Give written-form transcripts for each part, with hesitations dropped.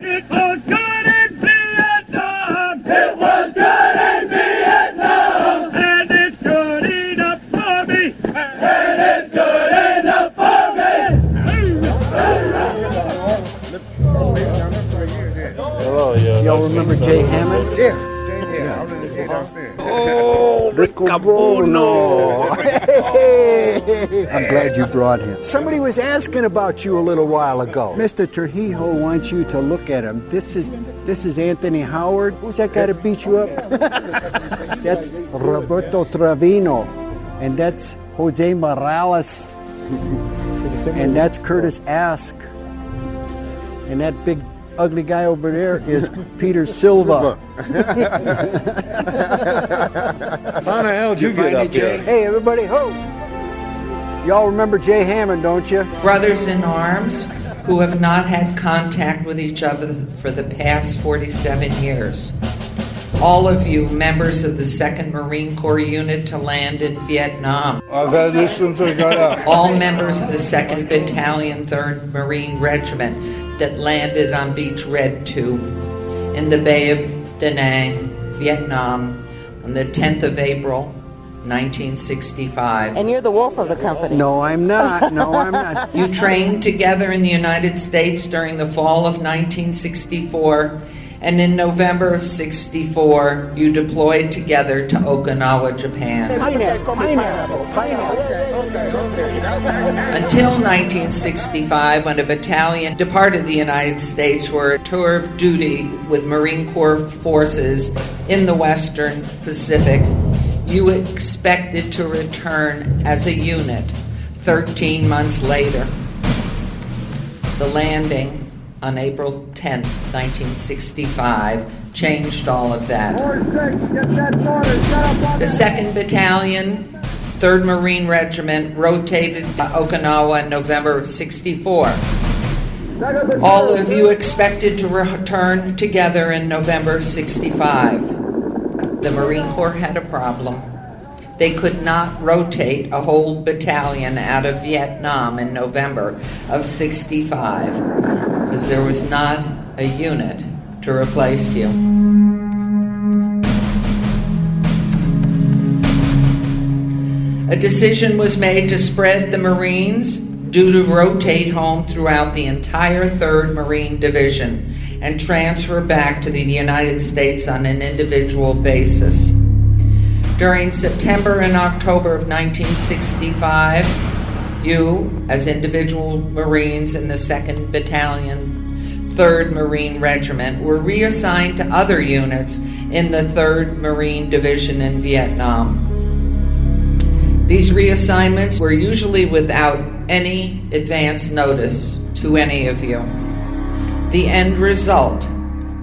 It was good in Vietnam. It was good in Vietnam. And it's good enough for me. And it's good enough for me. Hello, y'all remember Jay Hammond? Yeah. I was in the gate downstairs. Oh, Riccabono. I'm glad you brought him. Somebody was asking about you a little while ago. Mr. Trujillo wants you to look at him. This is Anthony Howard. Who's that guy to beat you up? That's Roberto Trevino. And that's Jose Morales. And that's Curtis Ask. And that big ugly guy over there is Peter Silva. How the hell did you get up here? Hey, everybody, ho! Y'all remember Jay Hammond, don't you? Brothers in arms who have not had contact with each other for the past 47 years. All of you members of the 2nd Marine Corps unit to land in Vietnam. I've had this since I got up. All members of the 2nd Battalion, 3rd Marine Regiment that landed on Beach Red 2 in the Bay of Da Nang, Vietnam, on the 10th of April, 1965. And you're the wolf of the company. No, I'm not. No, I'm not. You trained together in the United States during the fall of 1964, and in November of 64, you deployed together to Okinawa, Japan. Pineapple. Until 1965, when a battalion departed the United States for a tour of duty with Marine Corps forces in the Western Pacific, you expected to return as a unit 13 months later. The landing on April 10th, 1965, changed all of that. The 2nd Battalion, 3rd Marine Regiment, rotated to Okinawa in November of 64. All of you expected to return together in November of 65. The Marine Corps had a problem. They could not rotate a whole battalion out of Vietnam in November of 65 because there was not a unit to replace you. A decision was made to spread the Marines due to rotate home throughout the entire 3rd Marine Division and transfer back to the United States on an individual basis. During September and October of 1965, you, as individual Marines in the 2nd Battalion, 3rd Marine Regiment, were reassigned to other units in the 3rd Marine Division in Vietnam. These reassignments were usually without any advance notice to any of you. The end result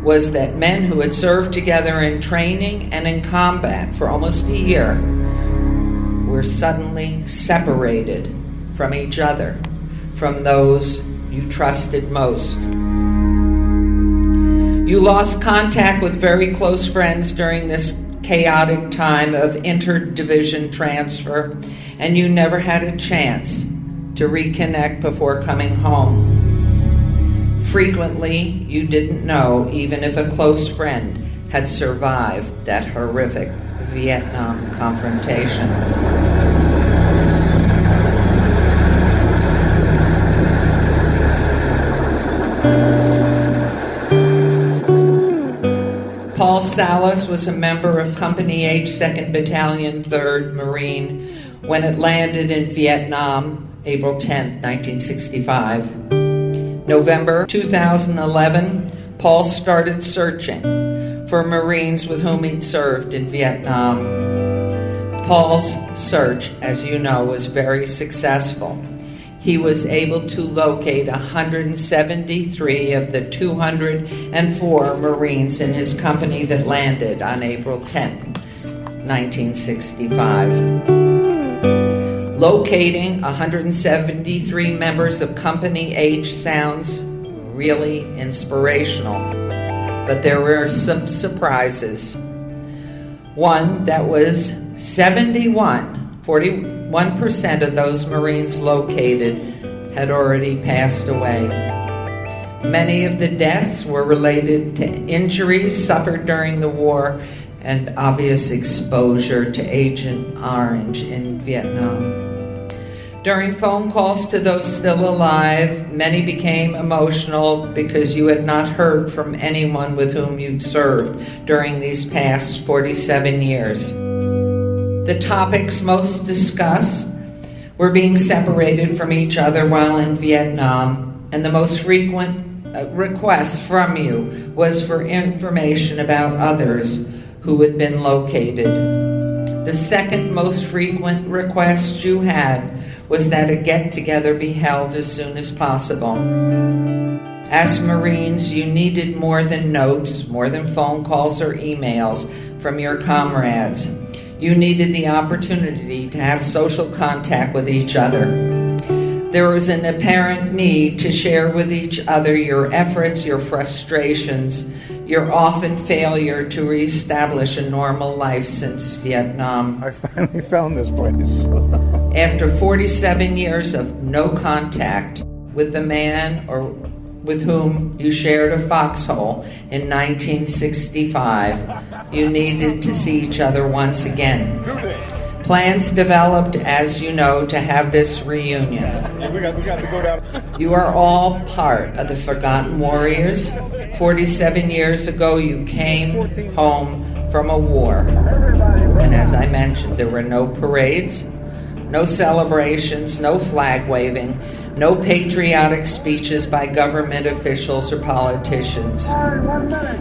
was that men who had served together in training and in combat for almost a year were suddenly separated from each other, from those you trusted most. You lost contact with very close friends during this chaotic time of interdivision transfer, and you never had a chance to reconnect before coming home. Frequently, you didn't know even if a close friend had survived that horrific Vietnam confrontation. Paul Salas was a member of Company H, 2nd Battalion, 3rd Marine, when it landed in Vietnam, April 10, 1965. November 2011, Paul started searching for Marines with whom he'd served in Vietnam. Paul's search, as you know, was very successful. He was able to locate 173 of the 204 Marines in his company that landed on April 10, 1965. Locating 173 members of Company H sounds really inspirational, but there were some surprises. One that was 41% of those Marines located had already passed away. Many of the deaths were related to injuries suffered during the war and obvious exposure to Agent Orange in Vietnam. During phone calls to those still alive, many became emotional because you had not heard from anyone with whom you'd served during these past 47 years. The topics most discussed were being separated from each other while in Vietnam, and the most frequent request from you was for information about others who had been located. The second most frequent request you had was that a get-together be held as soon as possible. As Marines, you needed more than notes, more than phone calls or emails from your comrades. You needed the opportunity to have social contact with each other. There was an apparent need to share with each other your efforts, your frustrations, your often failure to reestablish a normal life since Vietnam. I finally found this place. After 47 years of no contact with the man or with whom you shared a foxhole in 1965, you needed to see each other once again. Plans developed, as you know, to have this reunion. We got to go down. You are all part of the Forgotten Warriors. 47 years ago, you came home from a war. And as I mentioned, there were no parades, no celebrations, no flag waving, no patriotic speeches by government officials or politicians.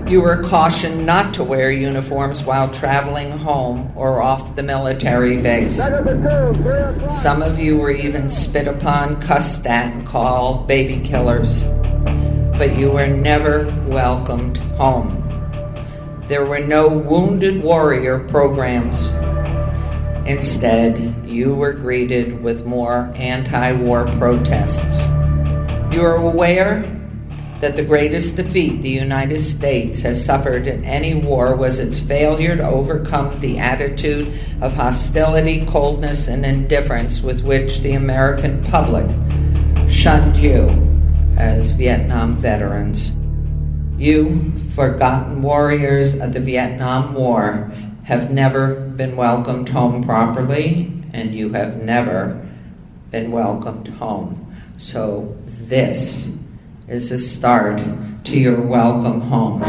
You were cautioned not to wear uniforms while traveling home or off the military base. Some of you were even spit upon, cussed at, and called baby killers. But you were never welcomed home. There were no wounded warrior programs. Instead, you were greeted with more anti-war protests. You are aware that the greatest defeat the United States has suffered in any war was its failure to overcome the attitude of hostility, coldness, and indifference with which the American public shunned you as Vietnam veterans. You, forgotten warriors of the Vietnam War, have never been welcomed home properly, and you have never been welcomed home. So this is a start to your welcome home.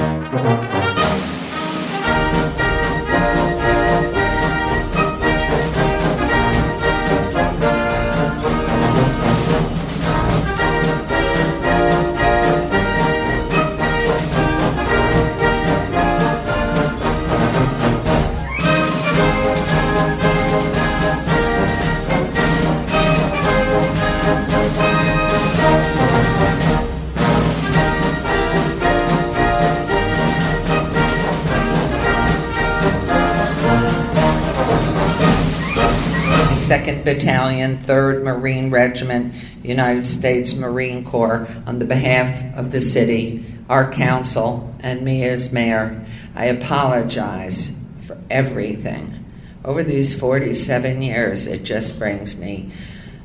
Second Battalion, 3rd Marine Regiment, United States Marine Corps, on the behalf of the city, our council, and me as mayor, I apologize for everything. Over these 47 years, it just brings me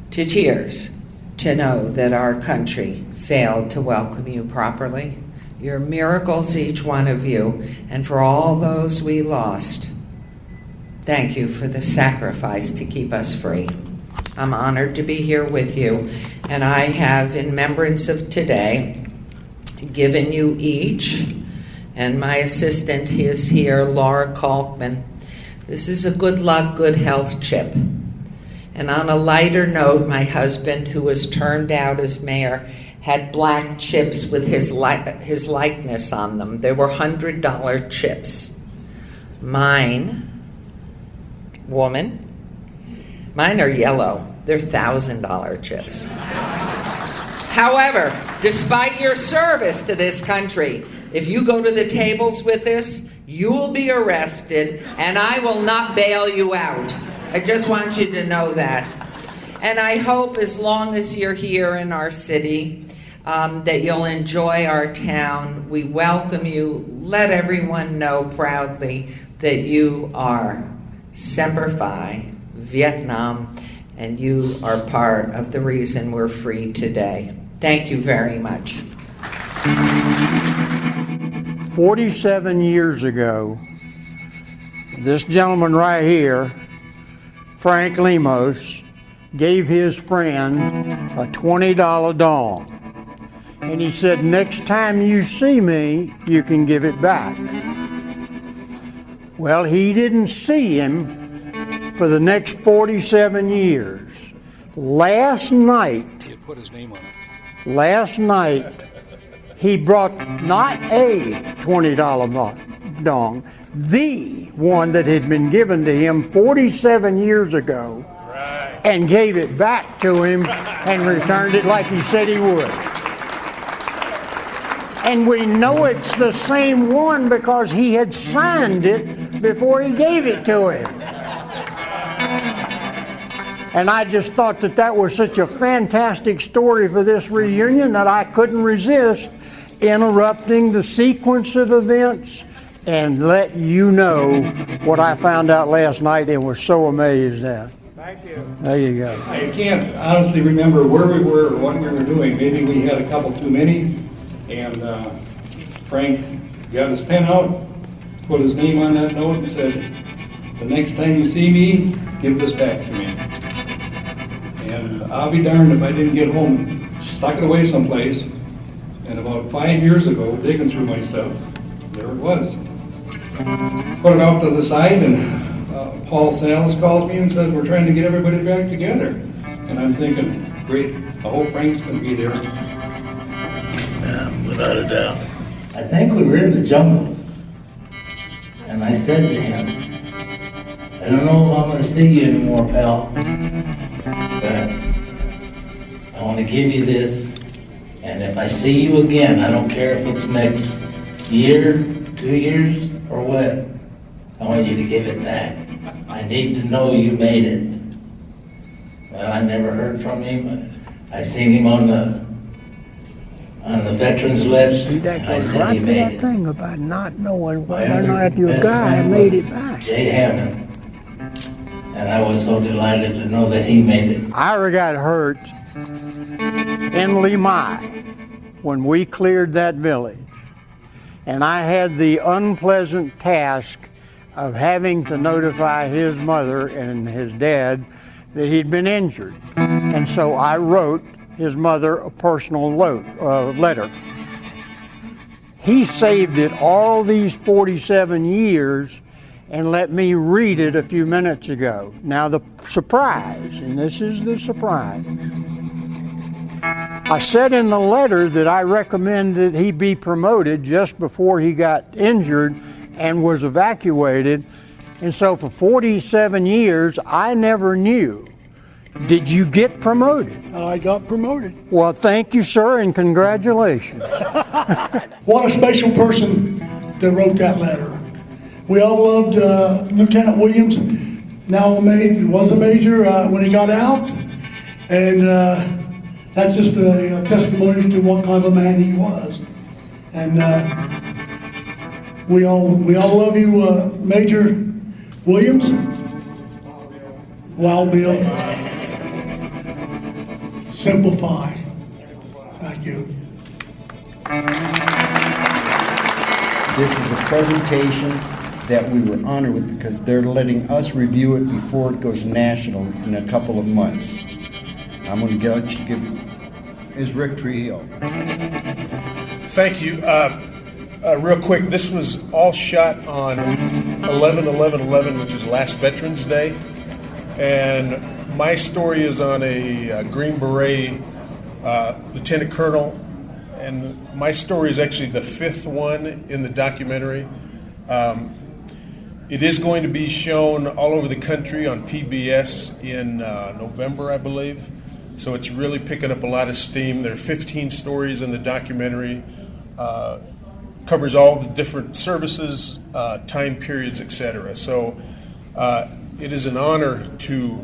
to tears to know that our country failed to welcome you properly. You're miracles, each one of you, and for all those we lost, thank you for the sacrifice to keep us free. I'm honored to be here with you, and I have, in remembrance of today, given you each, and my assistant is here, Laura Kalkman. This is a good luck, good health chip. And on a lighter note, my husband, who was turned out as mayor, had black chips with his likeness on them. They were $100 chips. Mine, woman, mine are yellow. They're $1,000 chips. However, despite your service to this country, if you go to the tables with this, you will be arrested, and I will not bail you out. I just want you to know that. And I hope as long as you're here in our city, that you'll enjoy our town. We welcome you. Let everyone know proudly that you are Semper Fi, Vietnam, and you are part of the reason we're free today. Thank you very much. 47 years ago, this gentleman right here, Frank Lemos, gave his friend a $20 dong. And he said, next time you see me, you can give it back. Well, he didn't see him for the next 47 years. Last night, he brought not a $20 dong, the one that had been given to him 47 years ago, and gave it back to him and returned it like he said he would. And we know it's the same one because he had signed it before he gave it to him. And I just thought that that was such a fantastic story for this reunion that I couldn't resist interrupting the sequence of events and let you know what I found out last night and was so amazed at. Thank you. There you go. I can't honestly remember where we were or what we were doing. Maybe we had a couple too many. And Frank got his pen out, put his name on that note and said, the next time you see me, give this back to me. And I'll be darned if I didn't get home, stuck it away someplace. And about 5 years ago, digging through my stuff, there it was. Put it off to the side and Paul Sales calls me and says, we're trying to get everybody back together. And I'm thinking, great, I hope Frank's going to be there. Without a doubt. I think we were in the jungle, and I said to him, I don't know if I'm going to see you anymore, pal, but I want to give you this, and if I see you again, I don't care if it's next year, 2 years, or what, I want you to give it back. I need to know you made it. Well, I never heard from him. I seen him on the veterans list. See, that and I goes said right he to made that it. thing about not knowing My whether or other not your best guy friend made was it back. Jay Hammond. And I was so delighted to know that he made it. I got hurt in Limai when we cleared that village. And I had the unpleasant task of having to notify his mother and his dad that he'd been injured. And so I wrote his mother a personal letter. He saved it all these 47 years and let me read it a few minutes ago. Now the surprise, and this is the surprise. I said in the letter that I recommended he be promoted just before he got injured and was evacuated. And so for 47 years, I never knew. Did you get promoted? I got promoted. Well, thank you, sir, and congratulations. What a special person that wrote that letter. We all loved Lieutenant Williams, now a major, was a major when he got out. And that's just a testimony to what kind of a man he was. And we all love you, Major Williams. Wild Bill. Simplify. Thank you. This is a presentation that we were honored with because they're letting us review it before it goes national in a couple of months. I'm going to let you give it. Is Rick Trujillo. Thank you. Real quick, this was all shot on 11/11/11, which is last Veterans Day. And my story is on a Green Beret lieutenant colonel. And my story is actually the fifth one in the documentary. It is going to be shown all over the country on PBS in November, I believe. So it's really picking up a lot of steam. There are 15 stories in the documentary. Covers all the different services, time periods, etc. So it is an honor to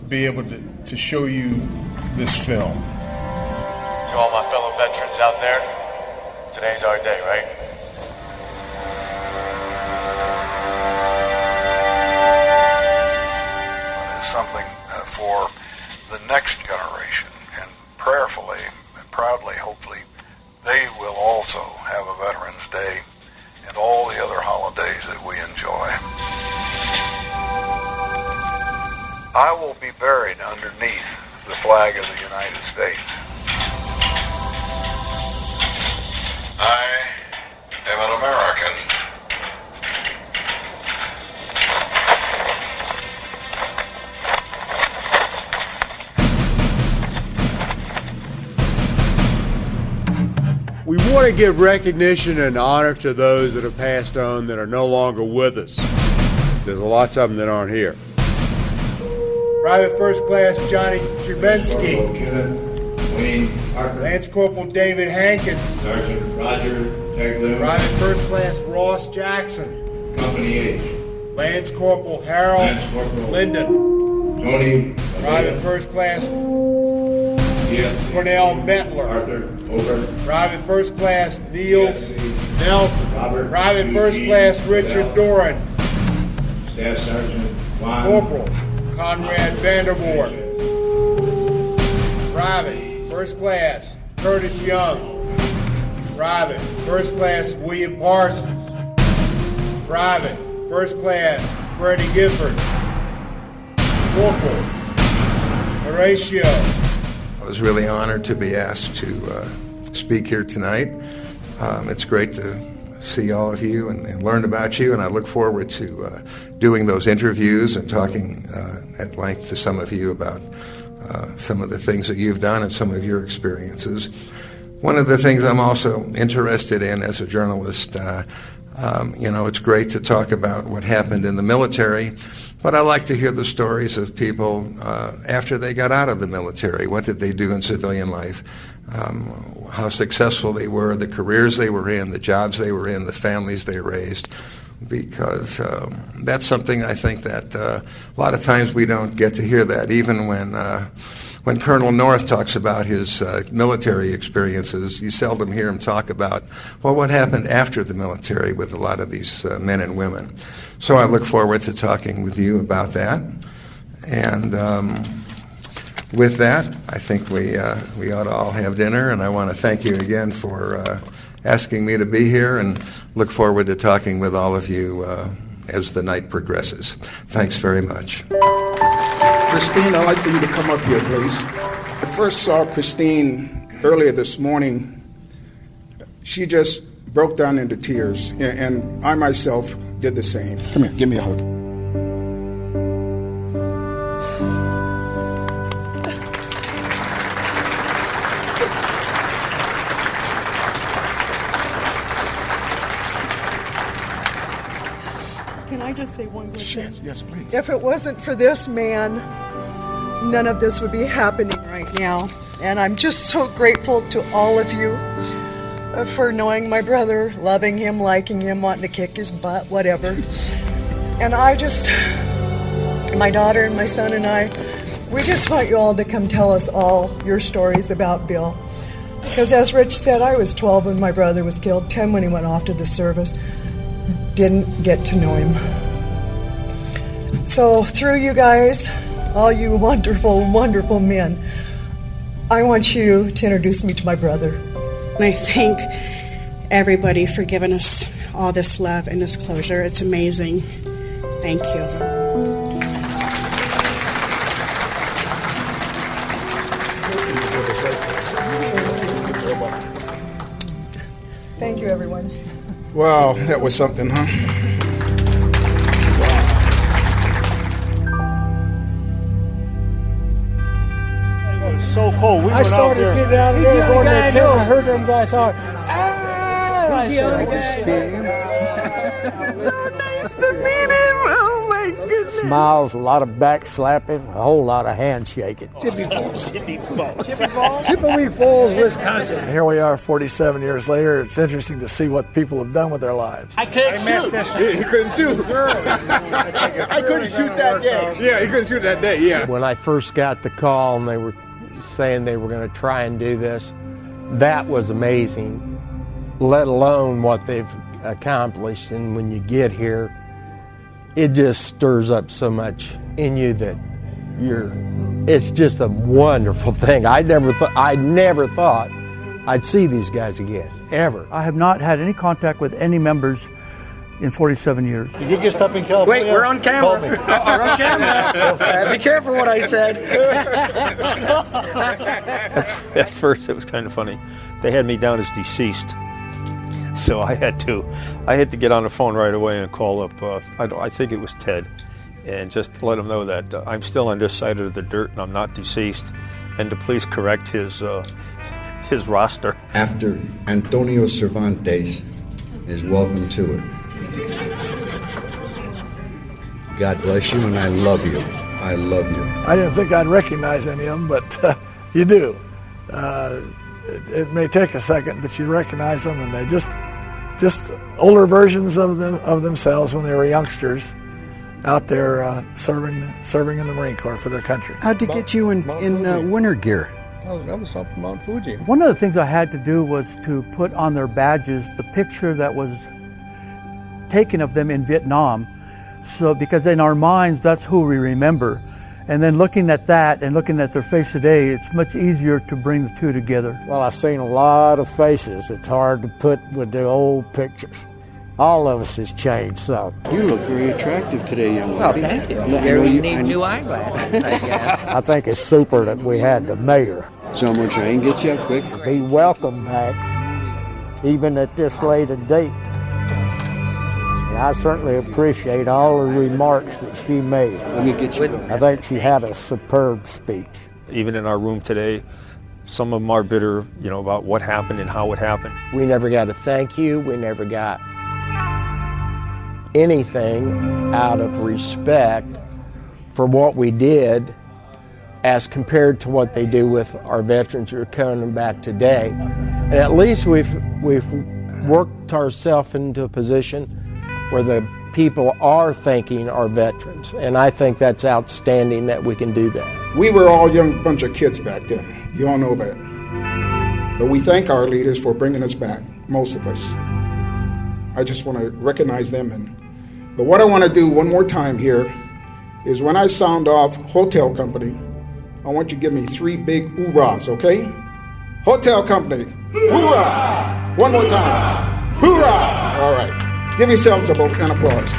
be able to show you this film. To all my fellow veterans out there, today's our day, right? It's something for the next generation, and prayerfully and proudly, hopefully, they will all have a Veterans Day and all the other holidays that we enjoy. I will be buried underneath the flag of the United States. I am an American. We want to give recognition and honor to those that have passed on that are no longer with us. There's lots of them that aren't here. Private First Class Johnny Trubensky, Lance Corporal David Hankins, Sergeant Roger Taglione, Private First Class Ross Jackson, Company H, Lance Corporal Harold Lance Corporal Linden, Tony, Private First Class yes, Cornell Metler, Arthur, over, Private First Class Niels Nelson, Robert, Private First Eugene, Class Richard Doran, Staff Sergeant Juan, Corporal Conrad Vandervoort, Private First Class Curtis Young, Private First Class William Parsons, Private First Class Freddie Gifford, Corporal Horatio. I was really honored to be asked to speak here tonight. It's great to see all of you and learn about you, and I look forward to doing those interviews and talking at length to some of you about some of the things that you've done and some of your experiences. One of the things I'm also interested in as a journalist, it's great to talk about what happened in the military, but I like to hear the stories of people after they got out of the military. What did they do in civilian life? How successful they were, the careers they were in, the jobs they were in, the families they raised. Because that's something I think that a lot of times we don't get to hear that. Even when Colonel North talks about his military experiences, you seldom hear him talk about, well, what happened after the military with a lot of these men and women. So I look forward to talking with you about that. And with that, I think we ought to all have dinner, and I want to thank you again for asking me to be here, and look forward to talking with all of you as the night progresses. Thanks very much. Christine, I'd like for you to come up here, please. I first saw Christine earlier this morning. She just broke down into tears, and I myself did the same. Come here, give me a hug. Can I just say one quick thing? Yes, please. If it wasn't for this man, none of this would be happening right now. And I'm just so grateful to all of you for knowing my brother, loving him, liking him, wanting to kick his butt, whatever. And my daughter and my son and I, we just want you all to come tell us all your stories about Bill. Because as Rich said, I was 12 when my brother was killed, 10 when he went off to the service. Didn't get to know him. So through you guys, all you wonderful, wonderful men, I want you to introduce me to my brother. I thank everybody for giving us all this love and this closure. It's amazing. Thank you. Thank you, everyone. Wow, that was something, huh? It was so cold. I started getting out of there, going to the tent. I heard them guys holler, "Ah!" I said, "Holy shit." Nice to meet him. Oh my goodness. Smiles, a lot of back slapping, a whole lot of handshaking. Chippewa Falls, Wisconsin. Here we are 47 years later. It's interesting to see what people have done with their lives. I couldn't shoot. He couldn't shoot. I couldn't shoot that day. Yeah, he couldn't shoot that day, yeah. When I first got the call and they were saying they were going to try and do this, that was amazing, let alone what they've accomplished. And when you get here, it just stirs up so much in you that it's just a wonderful thing. I never thought I'd see these guys again, ever. I have not had any contact with any members in 47 years. If you get stuff in California, wait, we're on camera. Call me. We're on camera. Be careful what I said. At first, it was kind of funny. They had me down as deceased, so I had to get on the phone right away and call up. I think it was Ted, and just let him know that I'm still on this side of the dirt and I'm not deceased, and to please correct his roster. After Antonio Cervantes is welcome to it. God bless you, and I love you. I love you. I didn't think I'd recognize any of them, but you do. It may take a second, but you recognize them, and they're just older versions of themselves when they were youngsters out there serving in the Marine Corps for their country. How'd they get you in winter gear? That was up from Mount Fuji. One of the things I had to do was to put on their badges the picture that was taken of them in Vietnam. So, because in our minds, that's who we remember. And then looking at that and looking at their face today, it's much easier to bring the two together. Well, I've seen a lot of faces. It's hard to put with the old pictures. All of us has changed some. You look very attractive today, young lady. Well, thank you. You need new eyeglasses, I guess. I think it's super that we had the mayor. So I'm going to try and get you up quick. Be welcome back, even at this late a date. I certainly appreciate all the remarks that she made. Let me get you. I think she had a superb speech. Even in our room today, some of them are bitter, about what happened and how it happened. We never got a thank you. We never got anything out of respect for what we did as compared to what they do with our veterans who are coming back today. And at least we've worked ourselves into a position where the people are thanking our veterans. And I think that's outstanding that we can do that. We were all a young bunch of kids back then. You all know that. But we thank our leaders for bringing us back, most of us. I just want to recognize them. But what I want to do one more time here is when I sound off Hotel Company, I want you to give me 3 big hoorahs, okay? Hotel Company, hoorah! One more time, hoorah! All right. Give yourselves an applause.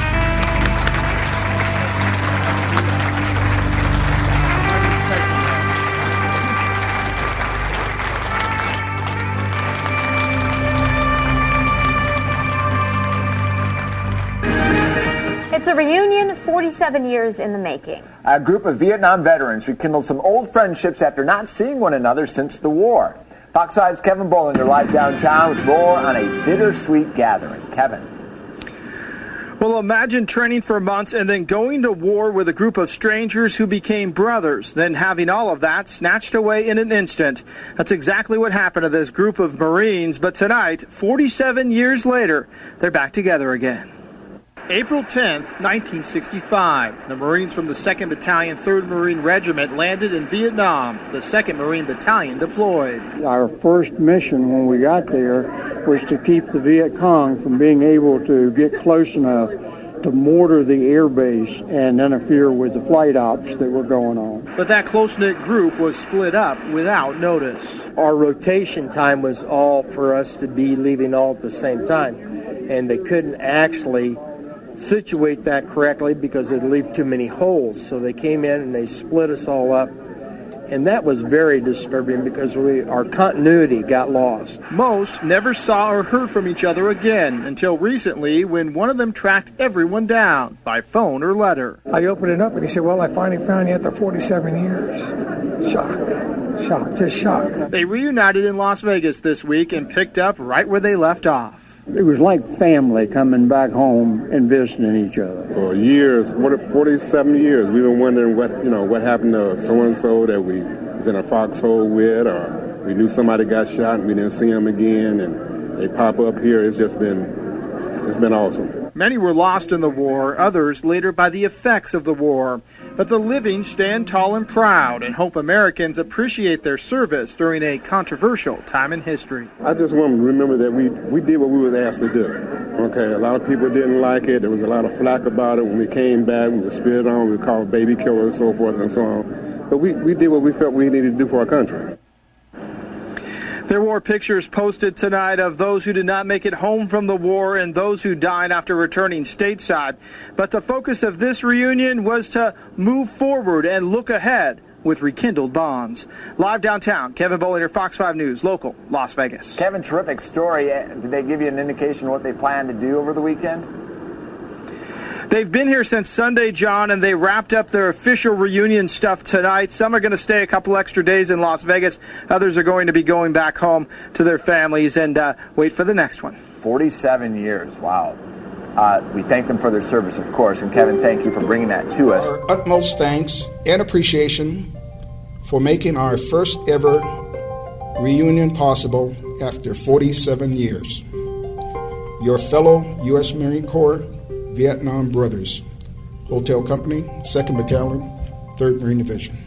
It's a reunion 47 years in the making. A group of Vietnam veterans rekindled some old friendships after not seeing one another since the war. Fox 5's Kevin Bollinger live downtown with more on a bittersweet gathering. Kevin. Well, imagine training for months and then going to war with a group of strangers who became brothers, then having all of that snatched away in an instant. That's exactly what happened to this group of Marines, but tonight, 47 years later, they're back together again. April 10th, 1965, the Marines from the 2nd Battalion, 3rd Marine Regiment landed in Vietnam. The 2nd Marine Battalion deployed. Our first mission when we got there was to keep the Viet Cong from being able to get close enough to mortar the air base and interfere with the flight ops that were going on. But that close-knit group was split up without notice. Our rotation time was all for us to be leaving all at the same time, and they couldn't actually situate that correctly because it'd leave too many holes. So they came in and they split us all up. And that was very disturbing because our continuity got lost. Most never saw or heard from each other again until recently when one of them tracked everyone down by phone or letter. I opened it up and he said, well, I finally found you after 47 years. Shock, just shock. They reunited in Las Vegas this week and picked up right where they left off. It was like family coming back home and visiting each other. For years, 47 years, we've been wondering what happened to so-and-so that we was in a foxhole with, or we knew somebody got shot and we didn't see them again, and they pop up here. It's been awesome. Many were lost in the war, others later by the effects of the war. But the living stand tall and proud and hope Americans appreciate their service during a controversial time in history. I just want them to remember that we did what we were asked to do. Okay, a lot of people didn't like it. There was a lot of flack about it. When we came back, we were spit on, we were called baby killers, so forth and so on. But we did what we felt we needed to do for our country. There were pictures posted tonight of those who did not make it home from the war and those who died after returning stateside. But the focus of this reunion was to move forward and look ahead with rekindled bonds. Live downtown, Kevin Bollinger, Fox 5 News, local, Las Vegas. Kevin, terrific story. Did they give you an indication of what they plan to do over the weekend? They've been here since Sunday, John, and they wrapped up their official reunion stuff tonight. Some are going to stay a couple extra days in Las Vegas. Others are going to be going back home to their families and wait for the next one. 47 years. Wow. We thank them for their service, of course. And Kevin, thank you for bringing that to us. Our utmost thanks and appreciation for making our first ever reunion possible after 47 years. Your fellow U.S. Marine Corps Vietnam brothers, Hotel Company, 2nd Battalion, 3rd Marine Division.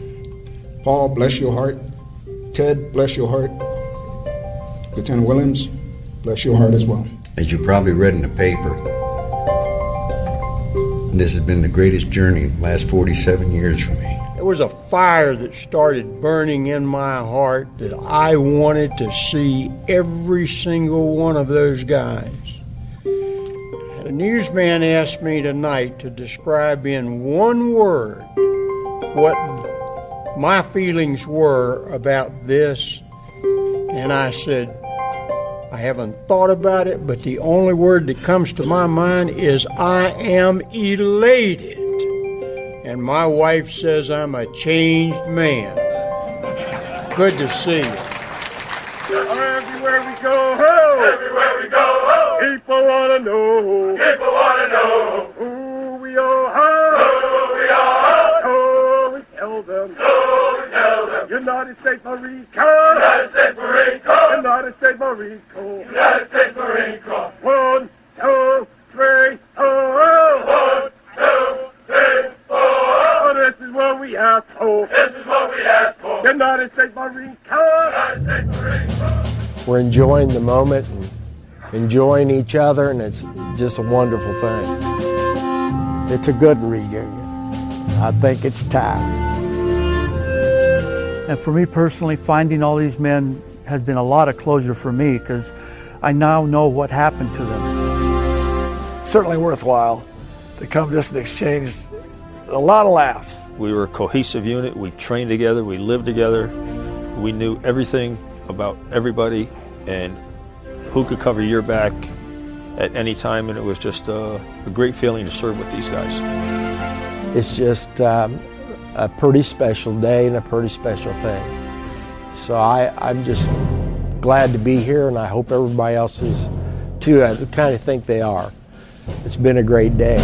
Paul, bless your heart. Ted, bless your heart. Lieutenant Williams, bless your heart as well. As you probably read in the paper, this has been the greatest journey in the last 47 years for me. There was a fire that started burning in my heart that I wanted to see every single one of those guys. A newsman asked me tonight to describe in one word what my feelings were about this, and I said, I haven't thought about it, but the only word that comes to my mind is I am elated. And my wife says I'm a changed man. Good to see you. Everywhere we go, ho! Everywhere we go, ho! People wanna know. People wanna know. Who we are, ho! Who we are, ho! So we tell them. So we tell them. United States Marine Corps. United States Marine Corps. United States Marine Corps. United States Marine Corps. 1, 2, 3, 4. 1, 2, 3, 4. Oh, this is what we asked for. This is what we asked for. United States Marine Corps. United States Marine Corps. We're enjoying the moment and enjoying each other, and it's just a wonderful thing. It's a good reunion. I think it's time. And for me personally, finding all these men has been a lot of closure for me because I now know what happened to them. Certainly worthwhile to come just and exchange a lot of laughs. We were a cohesive unit. We trained together. We lived together. We knew everything about everybody and who could cover your back at any time, and it was just a great feeling to serve with these guys. It's just a pretty special day and a pretty special thing. So I'm just glad to be here, and I hope everybody else is too. I kind of think they are. It's been a great day.